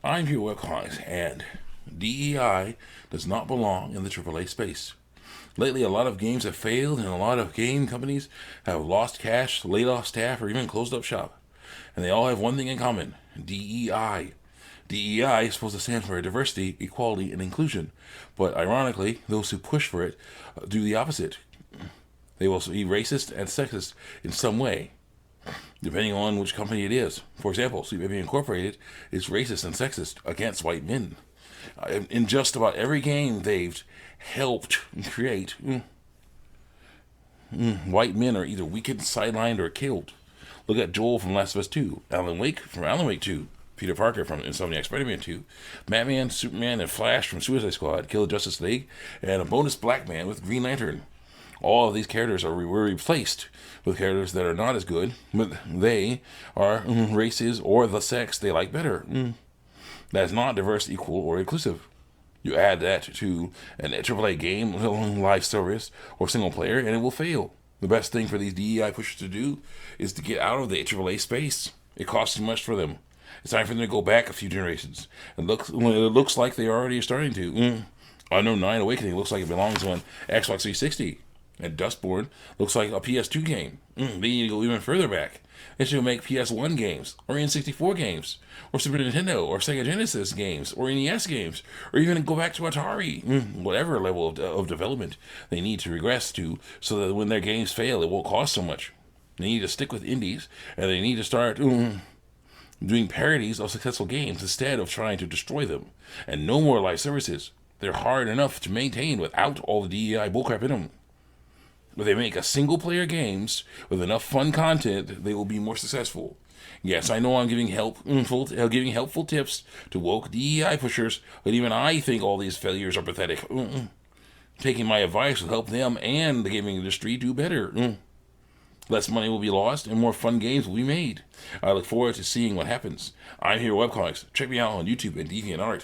I'm here with Comics, and DEI does not belong in the AAA space. Lately, a lot of games have failed, and a lot of game companies have lost cash, laid off staff, or even closed up shop. And they all have one thing in common: DEI. DEI is supposed to stand for diversity, equality, and inclusion. But ironically, those who push for it do the opposite. They will be racist and sexist in some way, depending on which company it is. For example, Sleep Baby Incorporated is racist and sexist against white men. In just about every game they've helped create, white men are either weakened, sidelined, or killed. Look at Joel from Last of Us 2, Alan Wake from Alan Wake 2, Peter Parker from Insomniac Spider-Man 2, Batman, Superman, and Flash from Suicide Squad, Kill the Justice League, and a bonus black man with Green Lantern. All of these characters were replaced with characters that are not as good, but they are races or the sex they like better. That is not diverse, equal, or inclusive. You add that to an AAA game, live service, or single player, and it will fail. The best thing for these DEI pushers to do is to get out of the AAA space. It costs too much for them. It's time for them to go back a few generations. It looks like they already are starting to. Unknown 9 Awakening looks like it belongs on Xbox 360. And Dustborn looks like a PS2 game. They need to go even further back. They should make PS1 games, or N64 games, or Super Nintendo, or Sega Genesis games, or NES games, or even go back to Atari. Whatever level of development they need to regress to, so that when their games fail, it won't cost so much. They need to stick with indies, and they need to start doing parodies of successful games instead of trying to destroy them. And no more live services. They're hard enough to maintain without all the DEI bullcrap in them. If they make a single-player games with enough fun content, they will be more successful. Yes, I know I'm giving helpful tips to woke DEI pushers, but even I think all these failures are pathetic. Taking my advice will help them and the gaming industry do better. Less money will be lost, and more fun games will be made. I look forward to seeing what happens. I'm here with Webcomics. Check me out on YouTube and DeviantArt.